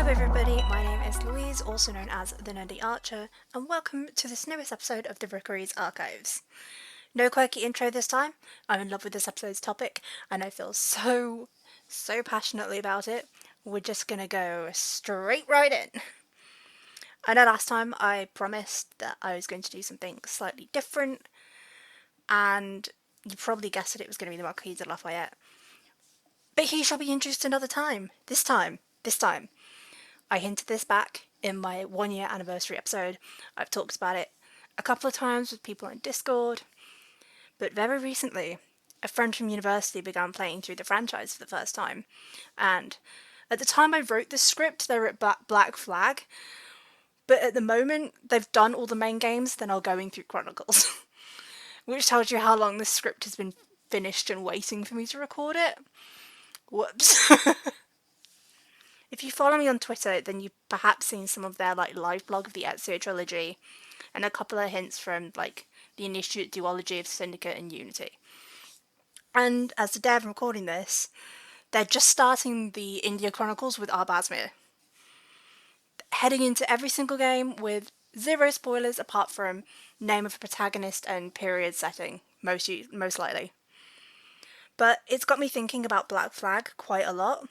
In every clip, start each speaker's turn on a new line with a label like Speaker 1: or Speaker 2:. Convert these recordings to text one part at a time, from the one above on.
Speaker 1: Hello everybody, my name is Louise, also known as the Nerdy Archer, and welcome to this newest episode of the Rookery's Archives. No quirky intro this time. I'm in love with this episode's topic, and I feel so passionately about it. We're just gonna go straight right in. I know last time I promised that I was going to do something slightly different, and you probably guessed it was going to be the Marquis de Lafayette. But he shall be introduced another time. This time. I hinted this back in my 1 year anniversary episode. I've talked about it a couple of times with people on Discord, but very recently, a friend from university began playing through the franchise for the first time, and at the time I wrote this script, they were at Black Flag, but at the moment, they've done all the main games, then are going through Chronicles, which tells you how long this script has been finished and waiting for me to record it. Whoops. If you follow me on Twitter, then you've perhaps seen some of their live blog of the Ezio trilogy, and a couple of hints from the Initiate duology of Syndicate and Unity. And as the day I'm recording this, they're just starting the India Chronicles with Arbazmir. Heading into every single game with zero spoilers apart from name of a protagonist and period setting, most likely. But it's got me thinking about Black Flag quite a lot,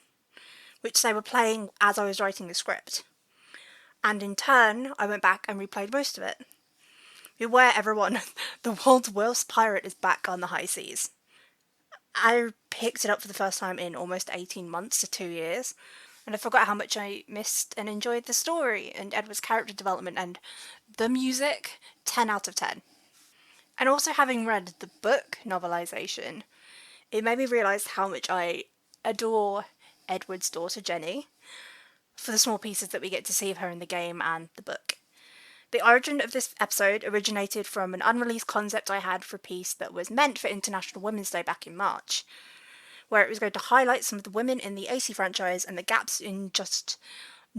Speaker 1: which they were playing as I was writing the script. And in turn, I went back and replayed most of it. Beware everyone, the world's worst pirate is back on the high seas. I picked it up for the first time in almost 18 months to 2 years, and I forgot how much I missed and enjoyed the story and Edward's character development and the music. 10 out of 10. And also having read the book novelisation, it made me realise how much I adore Edward's daughter Jenny for the small pieces that we get to see of her in the game and the book. The origin of this episode originated from an unreleased concept I had for a piece that was meant for International Women's Day back in March, where it was going to highlight some of the women in the AC franchise and the gaps in just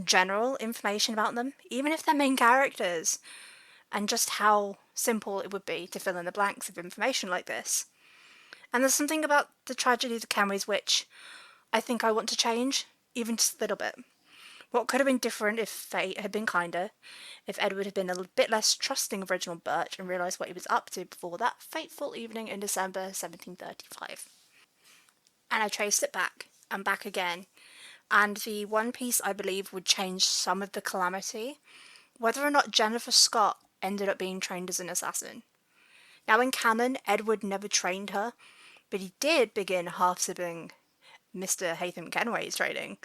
Speaker 1: general information about them, even if they're main characters, and just how simple it would be to fill in the blanks of information like this. And there's something about the tragedy of the Kenways which I think I want to change, even just a little bit. What could have been different if fate had been kinder, if Edward had been a bit less trusting of Reginald Birch and realised what he was up to before that fateful evening in December 1735. And I traced it back, and back again, and the one piece I believe would change some of the calamity, whether or not Jennifer Scott ended up being trained as an assassin. Now in canon, Edward never trained her, but he did begin half-sibling Mr. Haytham Kenway's training,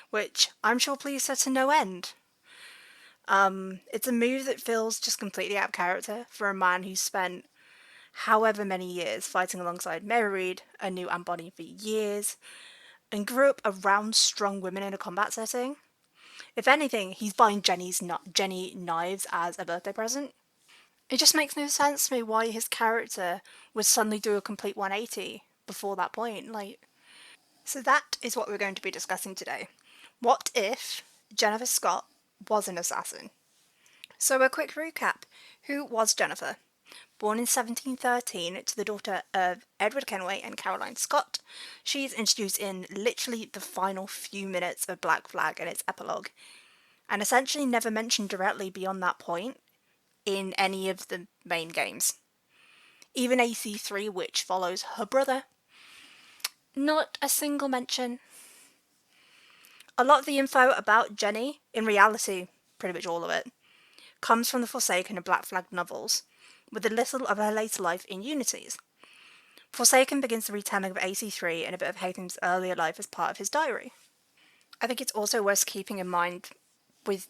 Speaker 1: which I'm sure pleased her to no end. It's a move that feels just completely out of character for a man who spent however many years fighting alongside Mary Read, a new Anne Bonny for years, and grew up around strong women in a combat setting. If anything, he's buying Jenny knives as a birthday present. It just makes no sense to me why his character would suddenly do a complete 180 before that point. So that is what we're going to be discussing today. What if Jennifer Scott was an assassin? So a quick recap. Who was Jennifer? Born in 1713 to the daughter of Edward Kenway and Caroline Scott, she's introduced in literally the final few minutes of Black Flag and its epilogue, and essentially never mentioned directly beyond that point in any of the main games. Even AC3, which follows her brother, not a single mention. A lot of the info about Jenny, in reality, pretty much all of it, comes from the Forsaken and Black Flag novels, with a little of her later life in Unity's. Forsaken begins the retelling of AC3 and a bit of Haytham's earlier life as part of his diary. I think it's also worth keeping in mind, with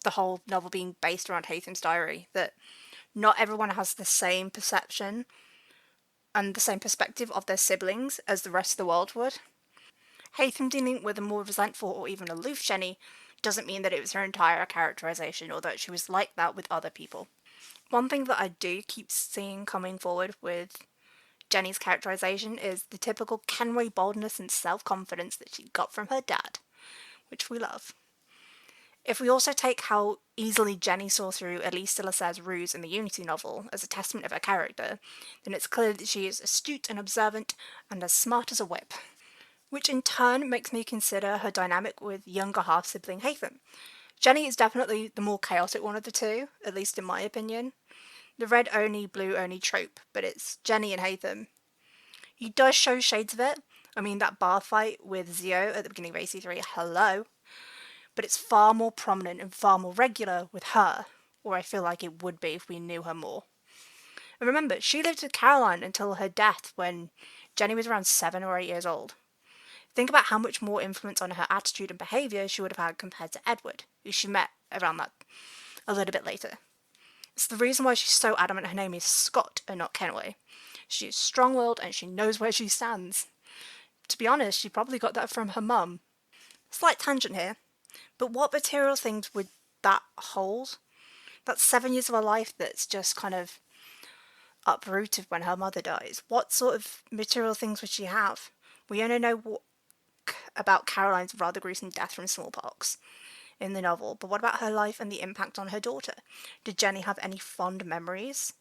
Speaker 1: the whole novel being based around Haytham's diary, that not everyone has the same perception and the same perspective of their siblings as the rest of the world would. Haytham dealing with a more resentful or even aloof Jenny doesn't mean that it was her entire characterization or that she was like that with other people. One thing that I do keep seeing coming forward with Jenny's characterization is the typical Kenway boldness and self-confidence that she got from her dad, which we love. If we also take how easily Jenny saw through Elise de Lasser's ruse in the Unity novel as a testament of her character, then it's clear that she is astute and observant and as smart as a whip. which in turn makes me consider her dynamic with younger half-sibling Hatham. Jenny is definitely the more chaotic one of the two, at least in my opinion. The red only, blue only trope, but it's Jenny and Hatham. He does show shades of it. I mean, that bar fight with Zio at the beginning of AC3, hello. But it's far more prominent and far more regular with her, or I feel like it would be if we knew her more. And remember, she lived with Caroline until her death when Jenny was around 7 or 8 years old. Think about how much more influence on her attitude and behaviour she would have had compared to Edward, who she met around that a little bit later. It's the reason why she's so adamant her name is Scott and not Kenway. She is strong-willed and she knows where she stands. To be honest, she probably got that from her mum. Slight tangent here, but what material things would that hold? That's 7 years of her life that's just kind of uprooted when her mother dies. What sort of material things would she have? We only know about Caroline's rather gruesome death from smallpox in the novel, but what about her life and the impact on her daughter? Did Jenny have any fond memories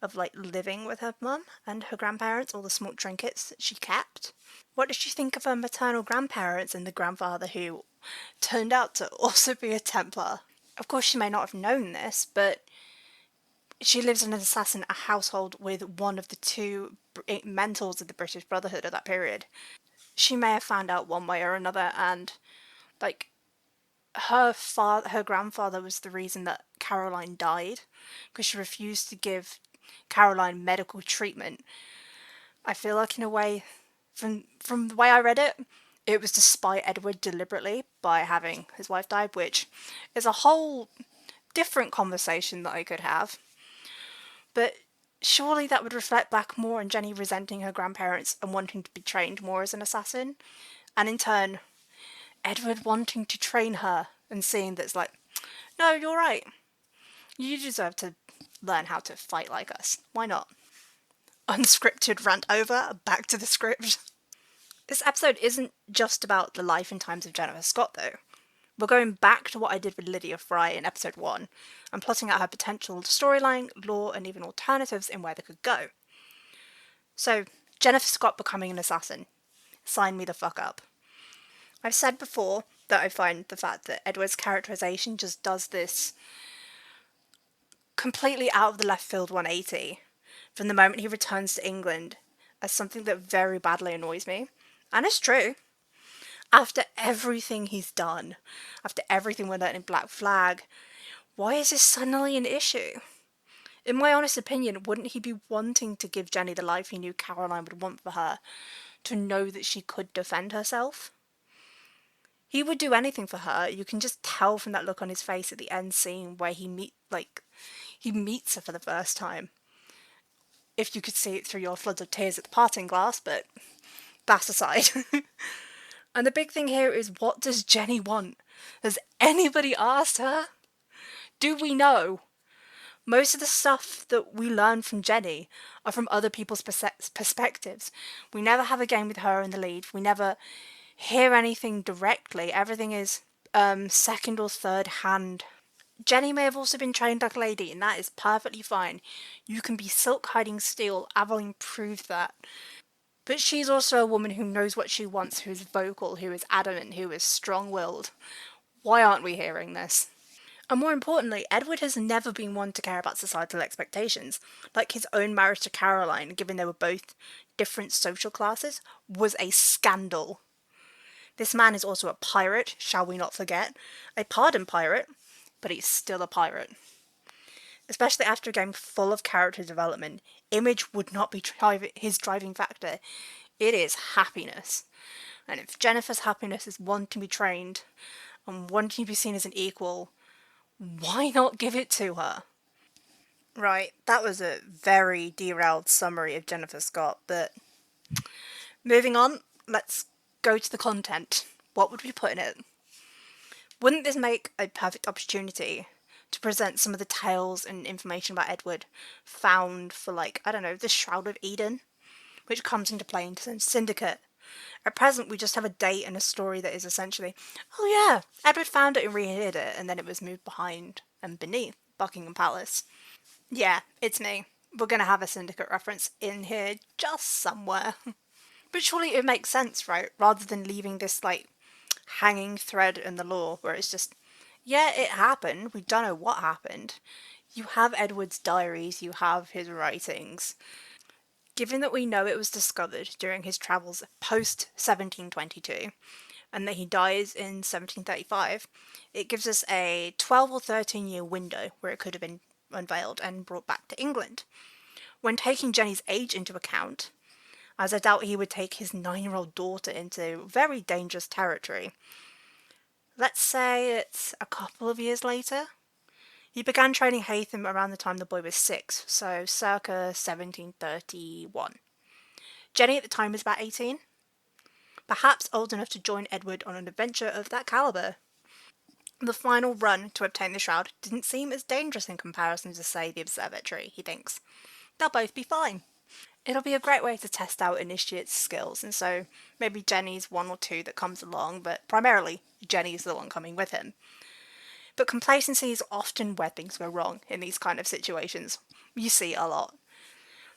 Speaker 1: of living with her mum and her grandparents, all the small trinkets that she kept? What did she think of her maternal grandparents and the grandfather who turned out to also be a Templar? Of course, she may not have known this, but she lives in an assassin household with one of the two mentors of the British Brotherhood at that period. She may have found out one way or another, and her grandfather was the reason that Caroline died, because she refused to give Caroline medical treatment. I feel like, in a way, from the way I read it, it was to spite Edward deliberately by having his wife die, which is a whole different conversation that I could have. But surely that would reflect back more on Jenny resenting her grandparents and wanting to be trained more as an assassin, and in turn, Edward wanting to train her and seeing that's no, you're right. You deserve to learn how to fight like us. Why not? Unscripted rant over, back to the script. This episode isn't just about the life and times of Jennifer Scott, though. We're going back to what I did with Lydia Fry in episode 1 and plotting out her potential storyline, lore, and even alternatives in where they could go. So, Jennifer Scott becoming an assassin. Sign me the fuck up. I've said before that I find the fact that Edward's characterization just does this completely out of the left field 180 from the moment he returns to England as something that very badly annoys me. And it's true. After everything he's done, after everything we learned in Black Flag, why is this suddenly an issue? In my honest opinion, wouldn't he be wanting to give Jenny the life he knew Caroline would want for her, to know that she could defend herself? He would do anything for her. You can just tell from that look on his face at the end scene where he meets her for the first time. If you could see it through your floods of tears at the parting glass, but that aside. And the big thing here is, what does Jenny want? Has anybody asked her? Do we know? Most of the stuff that we learn from Jenny are from other people's perspectives. We never have a game with her in the lead. We never hear anything directly. Everything is second or third hand. Jenny may have also been trained like a lady, and that is perfectly fine. You can be silk hiding steel. Aveline proved that. But she's also a woman who knows what she wants, who is vocal, who is adamant, who is strong-willed. Why aren't we hearing this? And more importantly, Edward has never been one to care about societal expectations. Like his own marriage to Caroline, given they were both different social classes, was a scandal. This man is also a pirate, shall we not forget. A pardoned pirate, but he's still a pirate. Especially after a game full of character development, image would not be his driving factor. It is happiness. And if Jennifer's happiness is wanting to be trained and wanting to be seen as an equal, why not give it to her? Right, that was a very derailed summary of Jennifer Scott, but moving on, let's go to the content. What would we put in it? Wouldn't this make a perfect opportunity to present some of the tales and information about Edward found for, the Shroud of Eden, which comes into play in Syndicate? At present, we just have a date and a story that is essentially, oh yeah, Edward found it and re-hid it, and then it was moved behind and beneath Buckingham Palace. Yeah, it's me. We're going to have a Syndicate reference in here just somewhere. But surely it makes sense, right? Rather than leaving this, like, hanging thread in the law where it's just, yeah, it happened. We don't know what happened. You have Edward's diaries, you have his writings. Given that we know it was discovered during his travels post 1722 and that he dies in 1735, it gives us a 12 or 13-year window where it could have been unveiled and brought back to England. When taking Jenny's age into account, as I doubt he would take his 9-year-old daughter into very dangerous territory, let's say it's a couple of years later. He began training Haytham around the time the boy was 6, so circa 1731. Jenny at the time was about 18, perhaps old enough to join Edward on an adventure of that calibre. The final run to obtain the shroud didn't seem as dangerous in comparison to, say, the observatory, he thinks. They'll both be fine. It'll be a great way to test out initiate's skills, and so maybe Jenny's one or two that comes along, but primarily Jenny's the one coming with him. But complacency is often where things go wrong in these kind of situations. You see it a lot.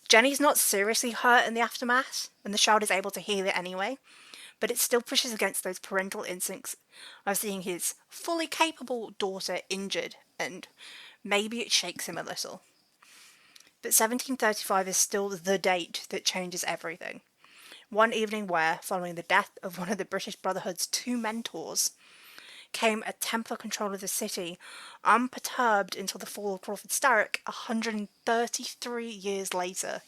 Speaker 1: Jenny's not seriously hurt in the aftermath, and the shroud is able to heal it anyway, but it still pushes against those parental instincts of seeing his fully capable daughter injured, and maybe it shakes him a little. But 1735 is still the date that changes everything. One evening where, following the death of one of the British Brotherhood's 2 mentors, came a Templar control of the city, unperturbed until the fall of Crawford Starrick 133 years later.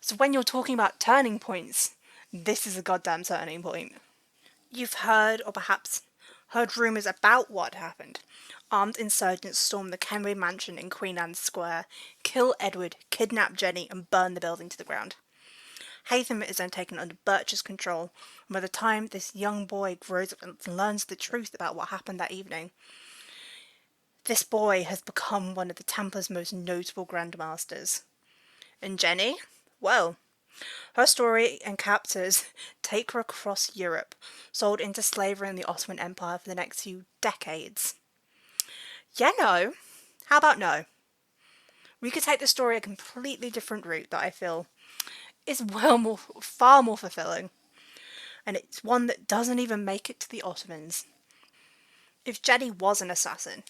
Speaker 1: So when you're talking about turning points, this is a goddamn turning point. You've heard, or perhaps heard rumours about what happened. Armed insurgents stormed the Kenway mansion in Queen Anne's Square, kill Edward, kidnap Jenny, and burn the building to the ground. Haytham is then taken under Birch's control, and by the time this young boy grows up and learns the truth about what happened that evening, this boy has become one of the Templars' most notable Grandmasters. And Jenny? Well, her story and captors take her across Europe, sold into slavery in the Ottoman Empire for the next few decades. Yeah, no. How about no? We could take the story a completely different route that I feel is far more fulfilling. And it's one that doesn't even make it to the Ottomans. If Jenny was an assassin,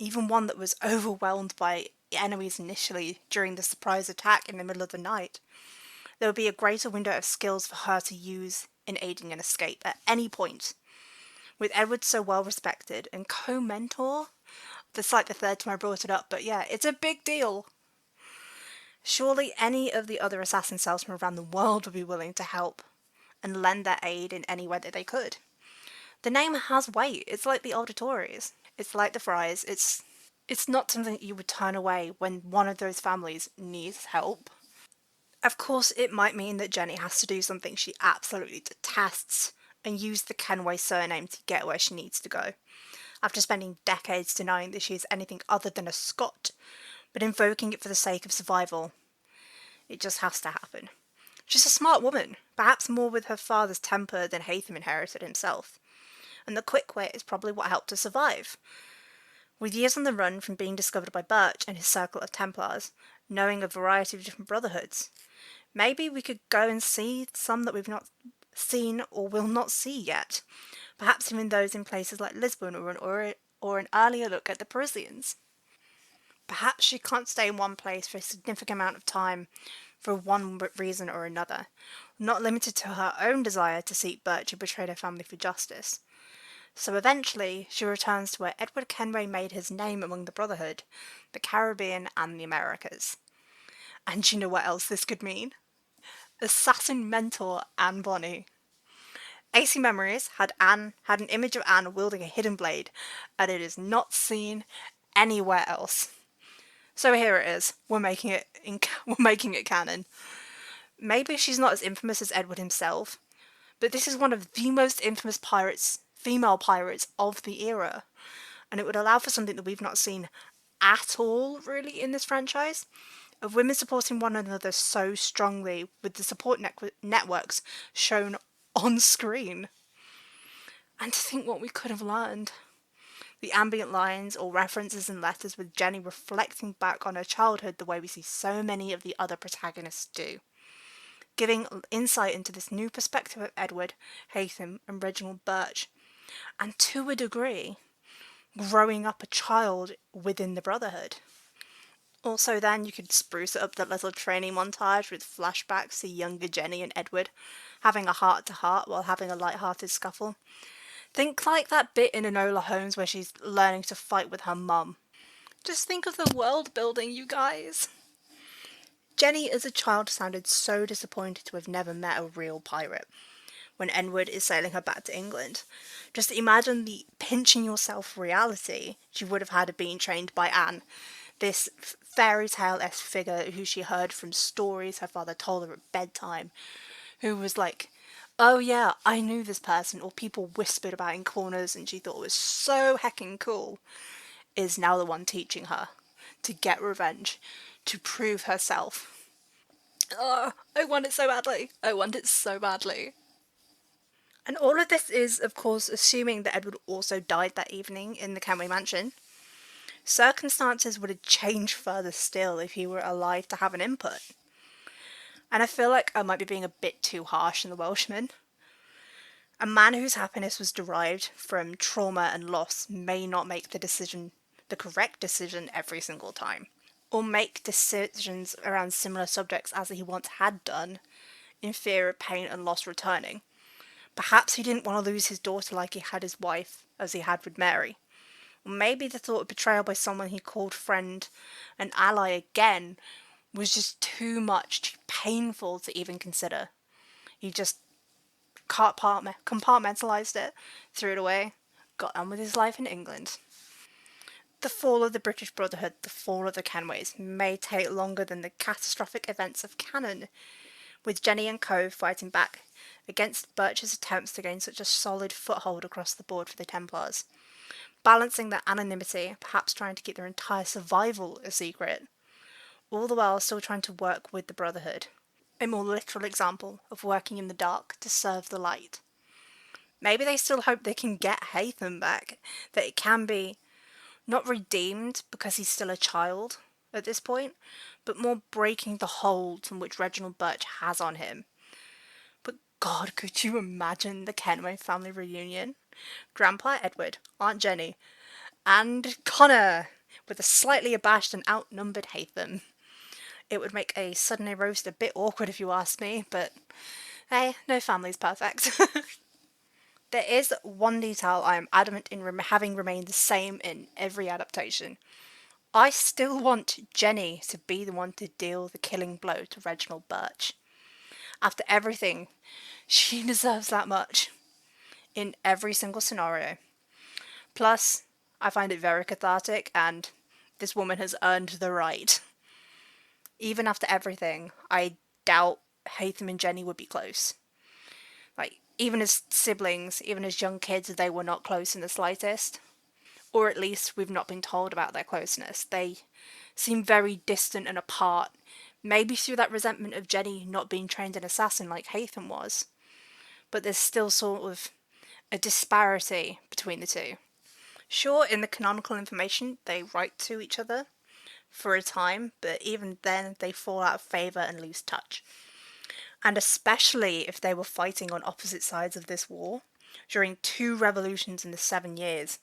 Speaker 1: even one that was overwhelmed by enemies initially during the surprise attack in the middle of the night, there would be a greater window of skills for her to use in aiding an escape at any point. With Edward so well respected and co-mentor, that's like the third time I brought it up, but yeah, it's a big deal. Surely any of the other assassin cells from around the world would be willing to help and lend their aid in any way that they could. The name has weight. It's like the auditories. It's like the Fries. It's not something that you would turn away when one of those families needs help. Of course, it might mean that Jenny has to do something she absolutely detests and use the Kenway surname to get where she needs to go. After spending decades denying that she is anything other than a Scot, but invoking it for the sake of survival. It just has to happen. She's a smart woman, perhaps more with her father's temper than Haytham inherited himself. And the quick wit is probably what helped her survive. With years on the run from being discovered by Birch and his circle of Templars, knowing a variety of different brotherhoods, maybe we could go and see some that we've not seen or will not see yet. Perhaps even those in places like Lisbon or an earlier look at the Parisians. Perhaps she can't stay in one place for a significant amount of time for one reason or another, not limited to her own desire to seek Birch who betrayed her family for justice. So eventually she returns to where Edward Kenway made his name among the Brotherhood, the Caribbean and the Americas. And you know what else this could mean? Assassin mentor Anne Bonny. AC Memories had an image of Anne wielding a hidden blade, and it is not seen anywhere else. So here it is. We're making it canon. Maybe she's not as infamous as Edward himself, but this is one of the most infamous female pirates of the era, and it would allow for something that we've not seen at all, really, in this franchise, of women supporting one another so strongly with the support networks shown on screen. And to think what we could have learned. The ambient lines or references in letters with Jenny reflecting back on her childhood the way we see so many of the other protagonists do. giving insight into this new perspective of Edward, Haytham, and Reginald Birch, and to a degree, growing up a child within the Brotherhood. Also, then you could spruce up that little training montage with flashbacks to younger Jenny and Edward having a heart to heart while having a light-hearted scuffle. Think like that bit in Enola Holmes where she's learning to fight with her mum. Just think of the world building, you guys. Jenny as a child sounded so disappointed to have never met a real pirate when Edward is sailing her back to England. Just imagine the pinching yourself reality she would have had of being trained by Anne, this fairy tale-esque figure who she heard from stories her father told her at bedtime, who was like, oh yeah, I knew this person, or people whispered about in corners and she thought it was so heckin' cool, is now the one teaching her to get revenge, to prove herself. Oh, I want it so badly. I want it so badly. And all of this is, of course, assuming that Edward also died that evening in the Kenway mansion. Circumstances would have changed further still if he were alive to have an input. And I feel like I might be being a bit too harsh on the Welshman. A man whose happiness was derived from trauma and loss may not make the correct decision every single time, or make decisions around similar subjects as he once had done, in fear of pain and loss returning. Perhaps he didn't want to lose his daughter like he had his wife, as he had with Mary. Or maybe the thought of betrayal by someone he called friend and ally again was just too much, too painful to even consider. He just compartmentalised it, threw it away, got on with his life in England. The fall of the British Brotherhood, the fall of the Kenways, may take longer than the catastrophic events of Canon, with Jenny and co fighting back against Birch's attempts to gain such a solid foothold across the board for the Templars, balancing their anonymity, perhaps trying to keep their entire survival a secret, all the while still trying to work with the Brotherhood. A more literal example of working in the dark to serve the light. Maybe they still hope they can get Haytham back, that it can be not redeemed because he's still a child at this point, but more breaking the hold from which Reginald Birch has on him. But God, could you imagine the Kenway family reunion? Grandpa Edward, Aunt Jenny, and Connor, with a slightly abashed and outnumbered Haytham. It would make a Sunday roast a bit awkward if you ask me, but hey, no family's perfect. There is one detail I am adamant in having remained the same in every adaptation. I still want Jenny to be the one to deal the killing blow to Reginald Birch. After everything, she deserves that much. In every single scenario. Plus, I find it very cathartic, and this woman has earned the right. Even after everything, I doubt Haytham and Jenny would be close. Like, even as siblings, even as young kids, they were not close in the slightest. Or at least we've not been told about their closeness. They seem very distant and apart, maybe through that resentment of Jenny not being trained an assassin like Haytham was. But there's still sort of a disparity between the two. Sure, in the canonical information, they write to each other for a time, but even then they fall out of favour and lose touch. And especially if they were fighting on opposite sides of this war, during 2 revolutions in the 7 years.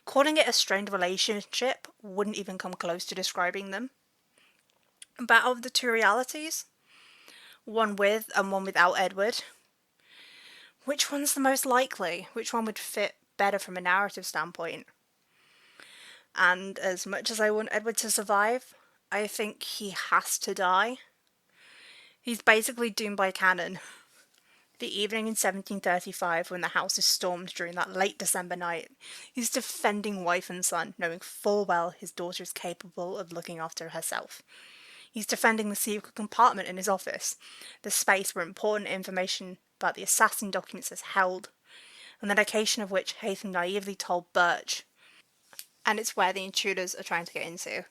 Speaker 1: Calling it a strained relationship wouldn't even come close to describing them. But out of the 2 realities, one with and one without Edward, which one's the most likely? Which one would fit better from a narrative standpoint? And as much as I want Edward to survive, I think he has to die. He's basically doomed by canon. The evening in 1735, when the house is stormed during that late December night, he's defending wife and son, knowing full well his daughter is capable of looking after herself. He's defending the secret compartment in his office, the space where important information about the assassin documents is held, and the location of which Haytham naively told Birch. And it's where the intruders are trying to get into.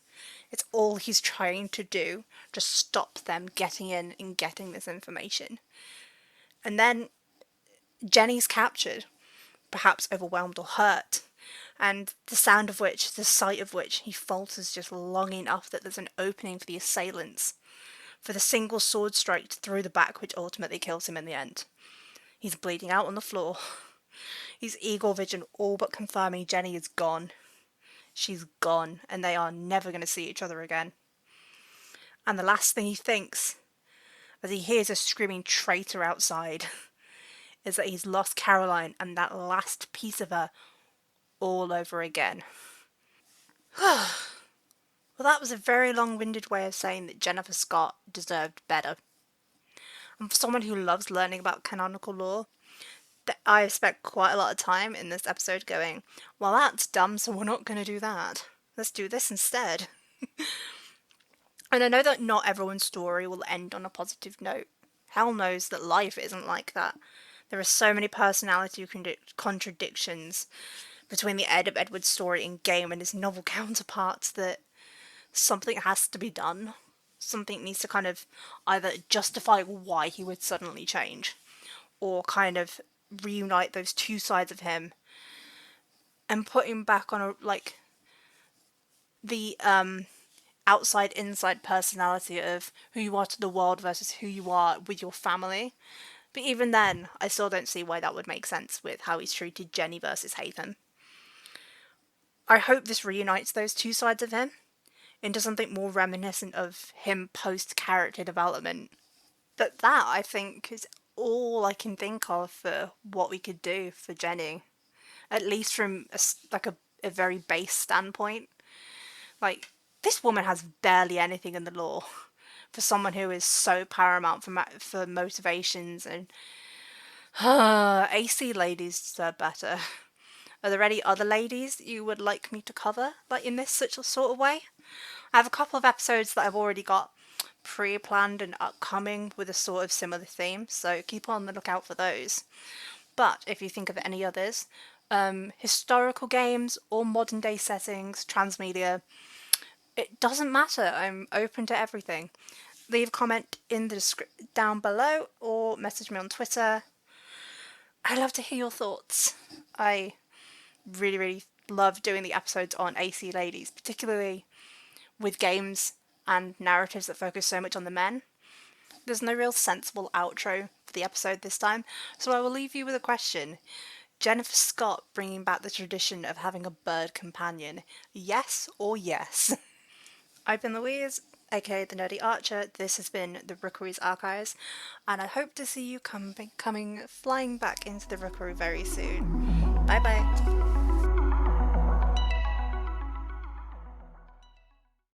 Speaker 1: It's all he's trying to do, just stop them getting in and getting this information. And then Jenny's captured, perhaps overwhelmed or hurt, and the sight of which he falters just long enough that there's an opening for the assailants, for the single sword strike through the back which ultimately kills him in the end. He's bleeding out on the floor. His eagle vision all but confirming Jenny is gone. She's gone, and they are never going to see each other again. And the last thing he thinks, as he hears a screaming traitor outside, is that he's lost Caroline and that last piece of her all over again. Well, that was a very long-winded way of saying that Jennifer Scott deserved better. And for someone who loves learning about canonical lore, I spent quite a lot of time in this episode going, well, that's dumb, so we're not going to do that. Let's do this instead. And I know that not everyone's story will end on a positive note. Hell knows that life isn't like that. There are so many personality contradictions between the Ed of Edward's story in game and his novel counterparts that something has to be done. Something needs to kind of either justify why he would suddenly change, or kind of reunite those two sides of him and put him back on a, like, the outside inside personality of who you are to the world versus who you are with your family. But even then, I still don't see why that would make sense with how he's treated Jenny versus Haytham. I hope this reunites those two sides of him into something more reminiscent of him post-character development. But that, I think, is all I can think of for what we could do for Jenny. At least from a very base standpoint. Like, this woman has barely anything in the lore for someone who is so paramount for motivations, and AC ladies deserve better. Are there any other ladies you would like me to cover, like in this such a sort of way? I have a couple of episodes that I've already got pre-planned and upcoming with a sort of similar theme, so keep on the lookout for those. But if you think of any others, historical games or modern day settings, transmedia, it doesn't matter. I'm open to everything. Leave a comment in the description down below or message me on Twitter. I'd love to hear your thoughts. I really, really love doing the episodes on AC ladies, particularly with games and narratives that focus so much on the men. There's no real sensible outro for the episode this time, so I will leave you with a question. Jennifer Scott bringing back the tradition of having a bird companion. Yes or yes? I've been Louise, aka the Nerdy Archer. This has been the Rookery's Archives, and I hope to see you coming flying back into the Rookery very soon. Bye bye.